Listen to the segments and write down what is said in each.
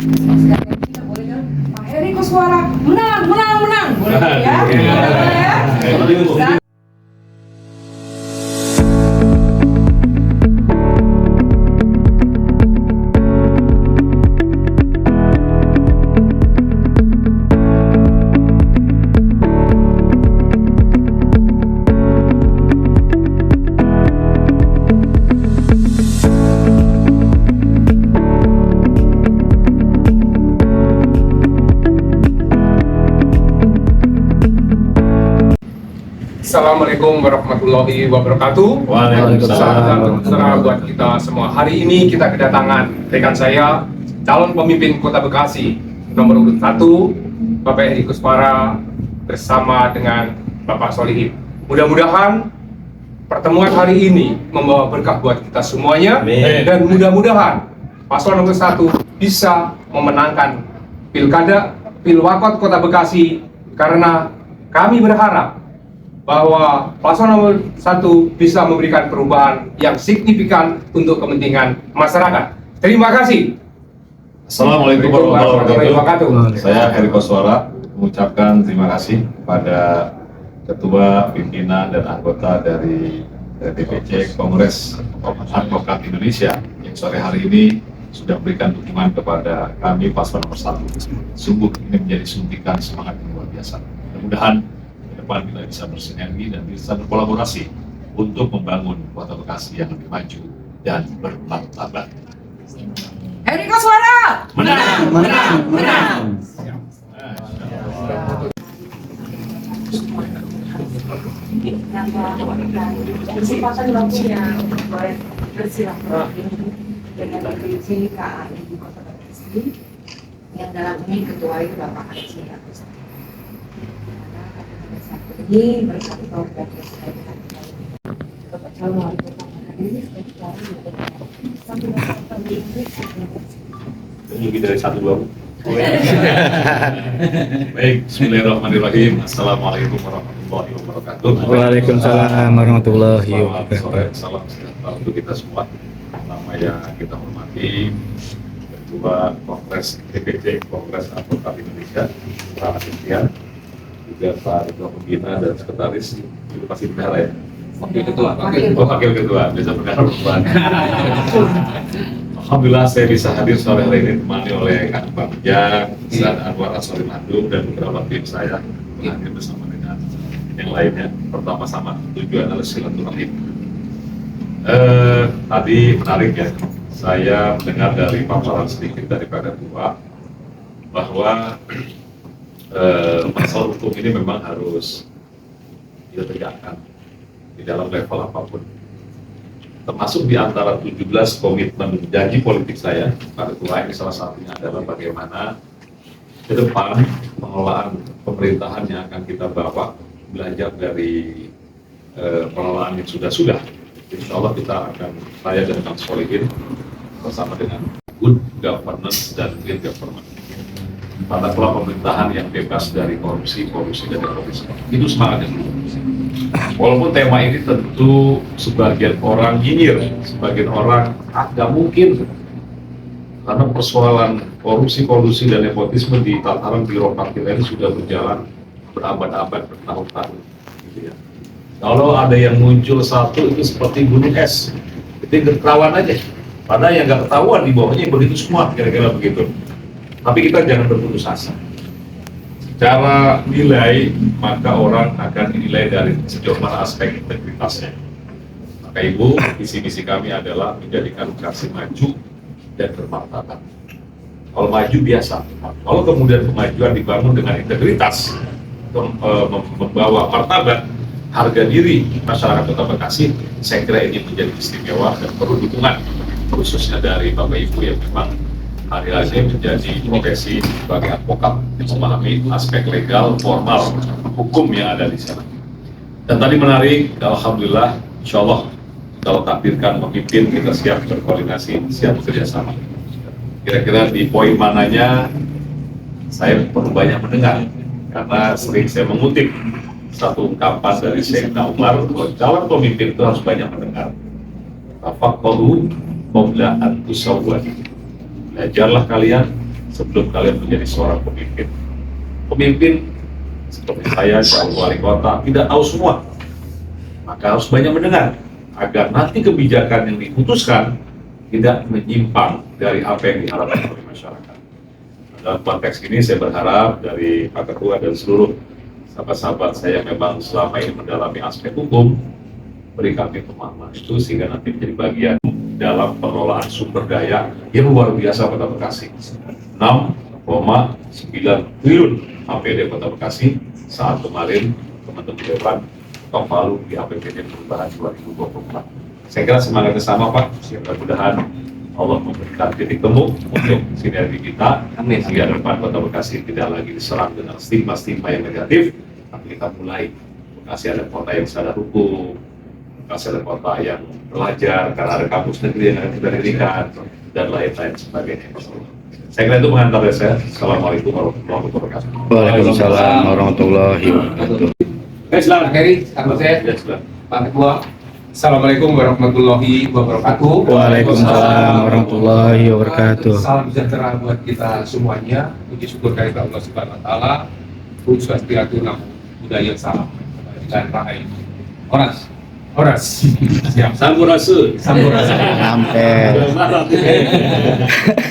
Sekali kita boleh kan Pak Heri Koswara menang boleh ya? Boleh ya? Assalamualaikum warahmatullahi wabarakatuh. Waalaikumsalam. Salam buat kita semua. Hari ini kita kedatangan rekan saya, calon pemimpin Kota Bekasi nomor urut 1, Bapak Heri Koswara bersama dengan Bapak Solihin. Mudah-mudahan pertemuan hari ini membawa berkah buat kita semuanya. Amin. Dan mudah-mudahan paslon nomor 1 bisa memenangkan Pilwakot Kota Bekasi, karena kami berharap bahwa paslon nomor 1 bisa memberikan perubahan yang signifikan untuk kepentingan masyarakat. Terima kasih. Assalamualaikum warahmatullahi wabarakatuh. wabarakatuh. Saya Heri Koswara mengucapkan terima kasih kepada Ketua, Pimpinan, dan anggota dari DPC Kongres Advokat Indonesia yang sore hari ini sudah memberikan dukungan kepada kami paslon nomor 1. Sungguh ini menjadi suntikan semangat yang luar biasa. Mudah-mudahan depan kita bisa bersinergi dan bisa berkolaborasi untuk membangun Kota Bekasi yang lebih maju dan bermartabat. Heri Koswara menang. Kesempatan waktunya bersilaturahmi dengan DPC KAI di Kota Bekasi yang dalam ini ketua itu Bapak Haji Agus. Ini bersatu dan bersahabat. Bapak calon wali kota ini sampai Lebih dari 1-2. Baik, bismillahirrahmanirrahim. Assalamualaikum warahmatullahi wabarakatuh. Waalaikumsalam warahmatullahi wabarakatuh. Salam sejahtera untuk kita semua. Nama yang kita hormati Ketua Kongres DPC Kongres Advokat Indonesia, Pak Aditya, juga Pak Ketua Pembina dan Sekretaris, itu pasti bendahara ya? Wakil Ketua, bisa bendahara perempuan. Alhamdulillah saya bisa hadir sore hari ini ditemani oleh Kang Bagja, Ustaz Anwar Aswari Mandung, dan beberapa tim saya hadir bersama dengan yang lainnya. Pertama-sama tujuan adalah silaturahim. Tadi menarik ya, saya mendengar dari paparan sedikit daripada Ketua bahwa masalah hukum ini memang harus ditegakkan di dalam level apapun. Termasuk di antara 17 komitmen janji politik saya, Pak Ketua, ini salah satunya adalah bagaimana ke depan pengelolaan pemerintahan yang akan kita bawa, belajar dari pengelolaan yang sudah-sudah. Insya Allah kita akan, saya dan Kang Solihin bersama dengan good governance dan clean government. Tata kelola pemerintahan yang bebas dari korupsi dan terorisme. Itu semangatnya dulu. Walaupun tema ini tentu sebagian orang nyinyir, sebagian orang nggak mungkin, karena persoalan korupsi, kolusi, dan nepotisme di tataran birokrat kita ini sudah berjalan berabad-abad, bertahun-tahun. Gitu ya. Kalau ada yang muncul satu itu seperti gunung es, itu ketahuan aja. Padahal yang nggak ketahuan di bawahnya begitu semua, kira-kira begitu. Tapi kita jangan berputus asa. Secara nilai, maka orang akan dinilai dari sejauh mana aspek integritasnya. Maka Ibu, visi-misi kami adalah menjadikan Bekasi maju dan bermartabat. Kalau maju biasa, kalau kemudian kemajuan dibangun dengan integritas, membawa martabat, harga diri masyarakat Kota Bekasi, saya kira ini menjadi istimewa dan perlu dukungan, khususnya dari Bapak Ibu yang memang hari-hari menjadi profesi sebagai advokat yang memahami aspek legal, formal, hukum yang ada di sana. Dan tadi menarik, alhamdulillah, insya Allah kalau takdirkan memimpin, kita siap berkoordinasi, siap bekerjasama. Kira-kira di poin mananya saya perlu banyak mendengar, karena sering saya mengutip satu ungkapan dari Sayyidina Umar bahwa calon pemimpin itu harus banyak mendengar. Tafaqahu qabla an tusawwadu. Belajarlah kalian sebelum kalian menjadi seorang pemimpin. Pemimpin seperti saya, calon wali kota, tidak tahu semua. Maka harus banyak mendengar, agar nanti kebijakan yang diputuskan tidak menyimpang dari apa yang diharapkan oleh masyarakat. Dalam konteks ini saya berharap dari Pak Ketua dan seluruh sahabat-sahabat saya memang selama ini mendalami aspek hukum, beri kami pemahaman itu sehingga nanti menjadi bagian dalam pengelolaan sumber daya yang luar biasa Kota Bekasi. 6,9 triliun APD Kota Bekasi saat kemarin teman-teman Dewan ketok palu di APBD perubahan 2024. Saya kira semangatnya sama Pak, mudah-mudahan Allah memberikan titik temu untuk sinergi kita, sehingga depan Kota Bekasi tidak lagi diserang dengan stigma-stigma yang negatif, tapi kita mulai Bekasi ada kota yang sadar hukum, Bekasi ada kota yang belajar karena ada kampus negeri yang akan kita dirikan, dan lain-lain sebagainya. Saya kira itu pengantar dari saya. Assalamualaikum warahmatullahi wabarakatuh. Waalaikumsalam warahmatullahi wabarakatuh. Silakan Heri, sahabat saya, Ya, sudah. Pak Ketua. Assalamualaikum warahmatullahi wabarakatuh. Waalaikumsalam warahmatullahi wabarakatuh. Salam sejahtera buat kita semuanya. Puji syukur kehadirat Allah Subhanahu wa taala. Om Swastiastu, Namo Buddhaya, salam dan rahayu. Horas. Siap. Sampurasun. Sampai.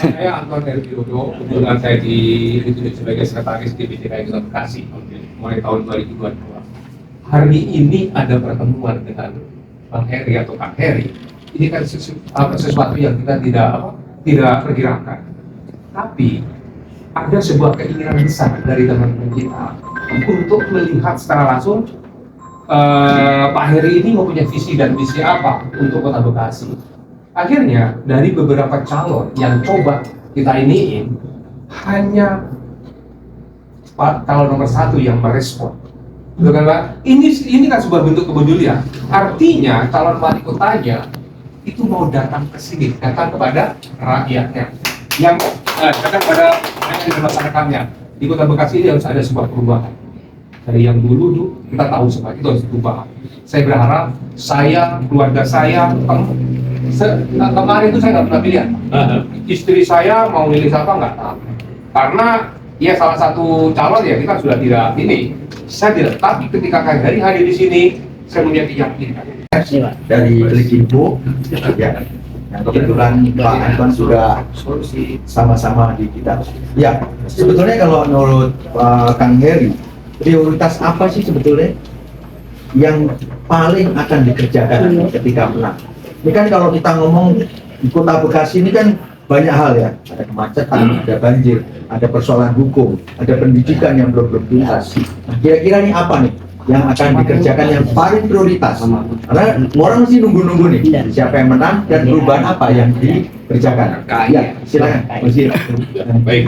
Saya Anton Heri Widodo. Kebetulan saya ditunjuk sebagai sekretaris DPD Kota Bekasi mulai tahun 2022. Hari ini ada pertemuan dengan Bang Heri atau Kang Heri. Ini kan sesuatu yang kita tidak perkirakan. Tapi ada sebuah keinginan besar dari teman-teman kita untuk melihat secara langsung Pak Heri ini mempunyai visi dan misi apa untuk Kota Bekasi. Akhirnya dari beberapa calon yang coba kita iniin, hanya calon nomor 1 yang merespon. Betul kan Pak? Ini kan sebuah bentuk kepedulian. Artinya calon wali kotanya itu mau datang ke sini, datang kepada rakyatnya, yang datang kepada rakyat yang dilaksanakannya. Di Kota Bekasi ini harus ada sebuah perubahan. Dari yang dulu kita tahu semua itu harus berubah. Saya berharap keluarga saya, kemarin itu saya nggak pernah pilihan. Istri saya mau milih siapa nggak tahu. Karena ya salah satu calon ya kita sudah tidak ini. Saya tidak. Tapi ketika Kang Heri hadir di sini, saya punya keyakinan. Dari Klikimpo, ya. Yang kebetulan Pak Anton juga sama-sama di kita. Ya, sebetulnya kalau menurut Kang Heri, prioritas apa sih sebetulnya yang paling akan dikerjakan ketika menang? Ini kan kalau kita ngomong di Kota Bekasi ini kan banyak hal ya, ada kemacetan, ada banjir, ada persoalan hukum, ada pendidikan yang belum tuntas. Nah, kira-kira ini apa nih yang akan dikerjakan yang paling prioritas? Karena orang mesti nunggu-nunggu nih siapa yang menang dan perubahan apa yang dikerjakan. Ya, silakan. Baik.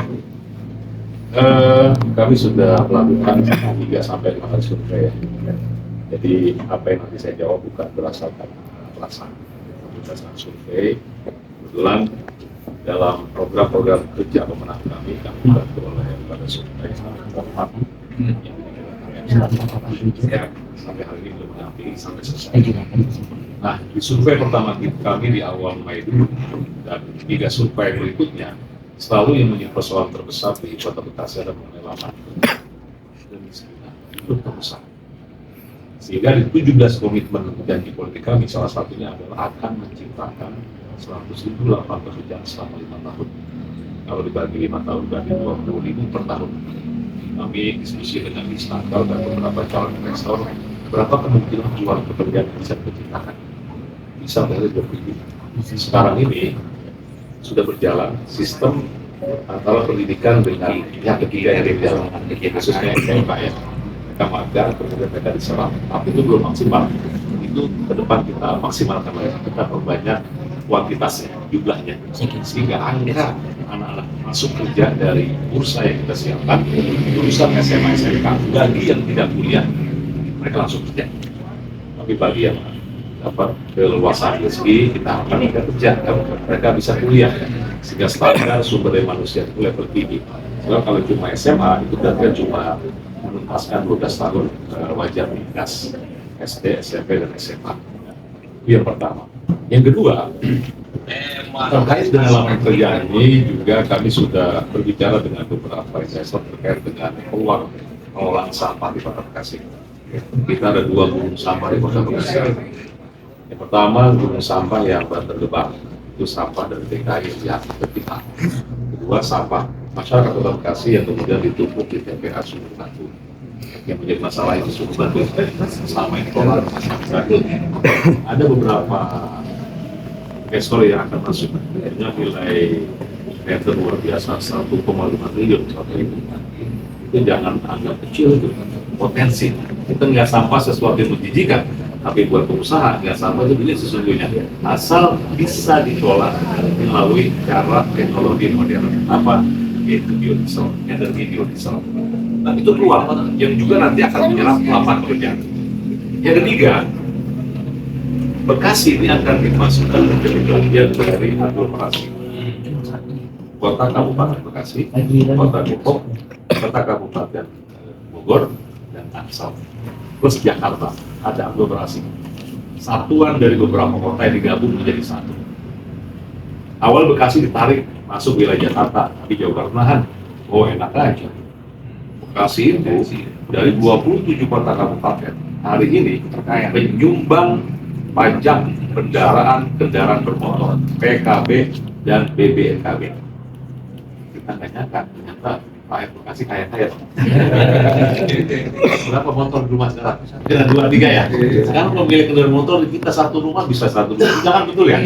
Kami sudah melakukan 3 sampai 5 kali survei. Jadi apa yang nanti saya jawab bukan berdasarkan perasaan, berdasarkan survei. Kebetulan dalam program-program kerja pemenang kami dibantu oleh lembaga survei yang sampai hari ini belum mendampingi sampai selesai. Nah, di survei pertama kami di awal Mei dulu dan 3 survei berikutnya selalu yang menjadi persoalan terbesar di Kota Bekasi adalah mengenai lapangan dan kemiskinan itu terbesar. Sehingga di 17 komitmen janji politik kami salah satunya adalah akan menciptakan 100.000 lapangan pekerjaan selama 5 tahun. Kalau dibagi 5 tahun berarti 20.000 per tahun. Kami diskusi dengan Disnaker dan beberapa calon investor berapa kemungkinan jual pekerjaan yang bisa diciptakan. Bisa dari 20.000. Sekarang ini sudah berjalan sistem antara pendidikan dengan pihak ketiga yang berjalan, khususnya SMK ya. Mereka magang, kemudian mereka diserap, tapi itu belum maksimal. Itu ke depan kita maksimalkan lagi, kita perbanyak kuantitasnya, jumlahnya, sehingga akhirnya anak-anak masuk kerja dari bursa yang kita siapkan, lulusan SMA, SMK, bagi yang tidak kuliah, mereka langsung kerja. Tapi bagi yang dapat keleluasan rezeki, kita akan mereka kerja, mereka bisa kuliah, sehingga standar sumber daya manusia itu level tinggi. Sebab kalau cuma SMA itu berarti cuma menuntaskan 12 tahun wajar dinas SD, SMP, dan SMA. Itu yang pertama. Yang kedua, Terkait dengan lapangan kerja ini juga kami sudah berbicara dengan beberapa investor terkait dengan peluang pengelolaan sampah di Kota Bekasi. Kita ada 2 gunung sampah di Kota Bekasi. Yang pertama gunung sampah yang Bantar Gebang, itu sampah dari DKI yang ketiga. Kedua sampah masyarakat Kota Bekasi yang kemudian ditumpuk di TPA Sumur Batu. Yang menjadi masalah itu Sumur Batu selama ini kelolaan masyarakat. Ada beberapa investor yang akan masuk dengan nilai tender luar biasa 1,5 triliun itu jangan anggap kecil itu potensi. Kita nggak sampah sesuatu yang menjijikan, tapi buat pengusaha nggak sampah itu ini sesungguhnya asal bisa dikelola melalui cara teknologi modern apa yaitu biodiesel, energi biodiesel. Nah itu peluang yang juga nanti akan menyerap lapangan kerja. Yang ketiga, Bekasi ini akan dimasukkan menjadi bagian dari aglomerasi Kota Kabupaten Bekasi, Kota Depok, Kota Kabupaten Bogor, dan Tangsel. Terus Jakarta ada aglomerasi. Satuan dari beberapa kota yang digabung menjadi satu. Awal Bekasi ditarik masuk wilayah Jakarta, tapi Jawa Barat menahan. Oh enak aja. Bekasi itu dari 27 kota kabupaten hari ini menyumbang pajak kendaraan bermotor, PKB dan BBNKB. Kita nggak nyangka, ternyata rakyat Bekasi kaya-kaya. Berapa motor di rumah sekarang? Dengan 2-3 ya? Sekarang pemilik kendaraan motor kita satu rumah bisa 1 rumah. Jangan betul ya?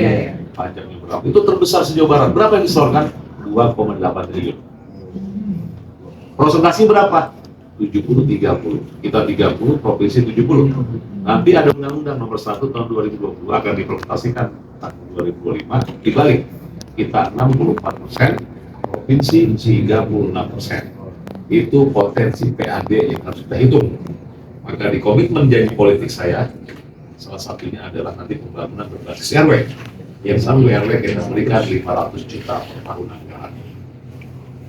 Pajaknya berapa? Itu terbesar se-Jawa Barat. Berapa yang disetorkan? 2,8 triliun. Prosentasi berapa? 70-30. Kita 30, provinsi 70. Nanti ada Undang-Undang Nomor 1 Tahun 2020 akan diimplementasikan tahun 2025. Dibalik, kita 64%, provinsi 36%. Itu potensi PAD yang harus kita hitung. Maka di komitmen janji politik saya, salah satunya adalah nanti pembangunan berbasis RW. Yang satu RW kita berikan 500 juta per tahun anggaran.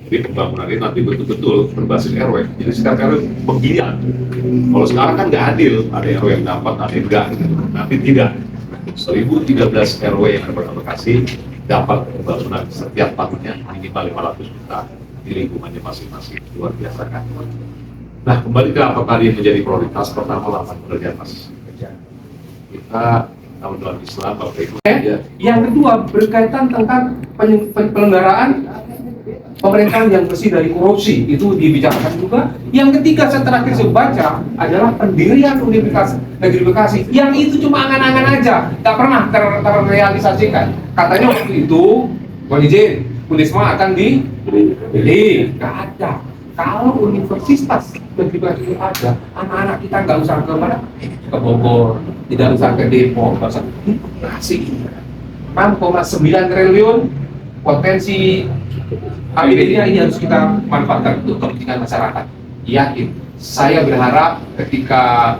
Jadi pembangunan ini nanti betul-betul berbasis RW. Jadi sekarang RW pemilihan. Kalau sekarang kan nggak adil, ada RW yang dapat, ada yang enggak. Gitu. Nanti tidak. 1013 RW yang ada di Kota Bekasi dapat pembangunan setiap tahunnya minimal 500 juta di lingkungannya masing-masing. Luar biasa kan? Nah, kembali ke apa tadi yang menjadi prioritas pertama lapangan kerja, Mas. Kita tahun dalam Islam, Bapak Ibu. Yang kedua berkaitan tentang penyelenggaraan pemerintahan yang bersih dari korupsi, itu dibicarakan juga. Yang ketiga saya terakhir saya baca adalah pendirian Universitas Negeri Bekasi, yang itu cuma angan-angan aja, nggak pernah terrealisasikan. Katanya waktu itu, mohon izin, Unisma akan dipilih, nggak ada. Kalau Universitas Negeri Bekasi itu ada, anak-anak kita nggak usah ke mana, ke Bogor, tidak usah ke Depok, nggak usah Bekasi. 6,9 triliun potensi APBD-nya ini harus kita manfaatkan untuk kepentingan masyarakat. Yakin, saya berharap ketika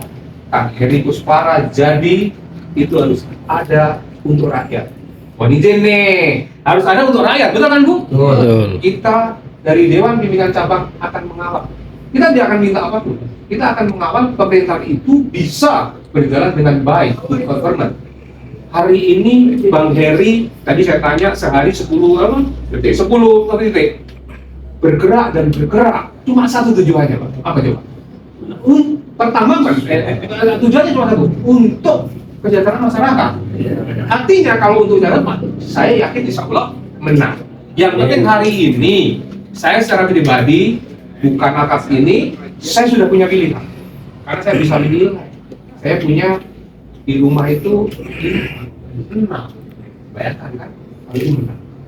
Kang Heri Kuspara jadi, itu harus ada untuk rakyat. Mohon izin nih, harus ada untuk rakyat, betul kan Bu? Betul. Kita dari Dewan Pimpinan Cabang akan mengawal. Kita tidak akan minta apapun. Kita akan mengawal pemerintahan itu bisa berjalan dengan baik, good government. Hari ini Bang Heri, tadi saya tanya sehari 10 detik bergerak dan bergerak, cuma satu tujuannya Pak. Apa coba? Pertama kan, tujuannya cuma satu, untuk kesejahteraan masyarakat. Artinya kalau untuk kesejahteraan, saya yakin insya Allah menang. Yang penting hari ini, saya secara pribadi, bukan atas ini, saya sudah punya pilihan. Karena saya bisa milih, saya punya di rumah itu 6, bayangkan kan,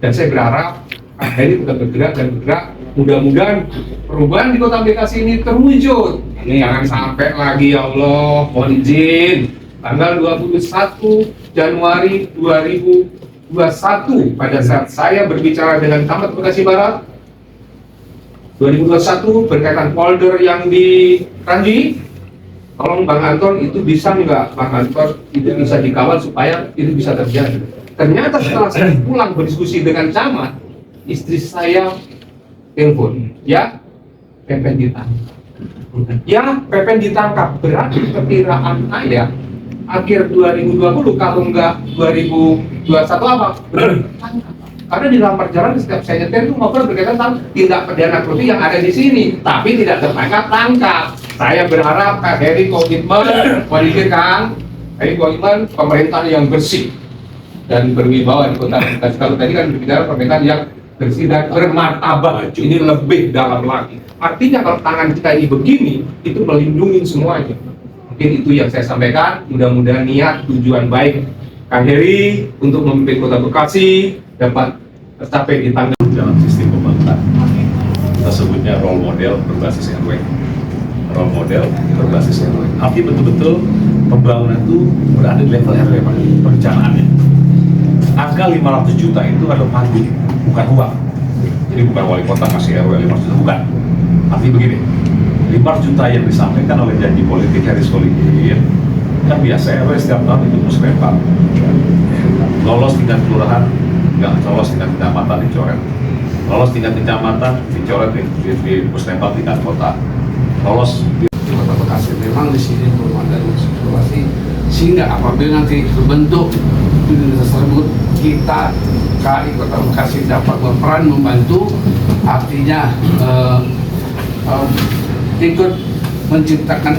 dan saya berharap Heri sudah bergerak dan bergerak, mudah-mudahan perubahan di Kota Bekasi ini terwujud. Jangan sampai lagi ya Allah, mohon izin, tanggal 21 Januari 2021 pada saat saya berbicara dengan Camat Bekasi Barat 2021 berkaitan folder yang di Ranji. Tolong Bang Anton itu bisa nggak, Bang Anton itu bisa dikawal supaya itu bisa terjadi. Ternyata setelah saya pulang berdiskusi dengan camat, istri saya telepon, ya Pepen ditangkap. Ya Pepen ditangkap, berarti perkiraan saya akhir 2020 kalau enggak 2021 apa? Karena di dalam perjalanan setiap saya nyetir itu ngobrol berkaitan tentang tindak pidana korupsi yang ada di sini, tapi tidak tertangkap. Saya berharap Kak Heri komitmen, Kang Heri komitmen pemerintahan yang bersih dan berwibawa di kota kita. Kalau tadi kan berbicara pemerintahan yang bersih dan bermartabat, ini lebih dalam lagi. Artinya kalau tangan kita ini begini, itu melindungi semuanya. Mungkin itu yang saya sampaikan. Mudah-mudahan niat, tujuan baik Kang Heri untuk memimpin Kota Bekasi dapat tercapai di tanggal dalam sistem pembangunan. Kita sebutnya role model berbasis RW. Role model berbasis RW. Artinya betul-betul pembangunan itu berada di level RW, Pak, perencanaannya. Angka 500 juta itu adalah panggung, bukan uang. Jadi bukan wali kota kasih RW 500 juta, bukan. Artinya begini, 500 juta yang disampaikan oleh janji politik Heri Solihin, kan biasa RW setiap tahun itu musrembang. Lolos tingkat kelurahan, nggak lolos tingkat kecamatan dicoret. Lolos tingkat kecamatan dicoret di musrembang tingkat kota. Lolos di Kota Bekasi memang di sini belum ada situasi, sehingga apabila nanti terbentuk unit tersebut, kita KAI Kota Bekasi dapat berperan membantu, artinya ikut menciptakan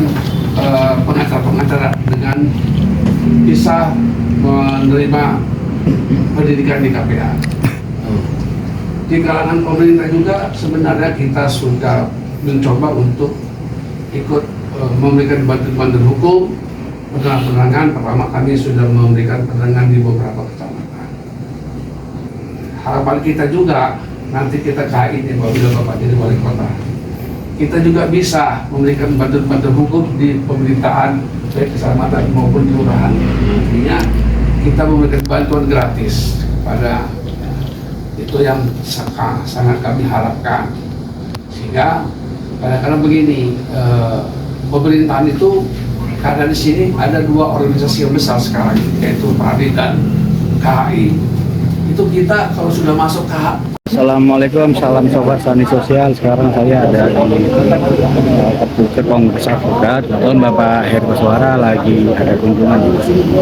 pengacara-pengacara dengan bisa menerima pendidikan di KPA. Di kalangan pemerintah juga sebenarnya kita sudah mencoba untuk ikut memberikan bantuan hukum, penerangan. Pertama kami sudah memberikan penerangan di beberapa kecamatan. Harapan kita juga nanti kita KAI ini apabila Bapak jadi wali kota, kita juga bisa memberikan bantuan hukum di pemerintahan baik kecamatan maupun kelurahan. Artinya kita memberikan bantuan gratis kepada itu yang sangat kami harapkan, sehingga kadang-kadang begini, pemerintahan itu karena di sini ada dua organisasi yang besar sekarang, yaitu PRADI dan KHI. Itu kita kalau sudah masuk KHI. Assalamualaikum, salam sobat Sani Sosial. Sekarang saya ada di Gerbang Besar Advokat. Kebetulan Bapak Heri Koswara lagi ada kunjungan di sini.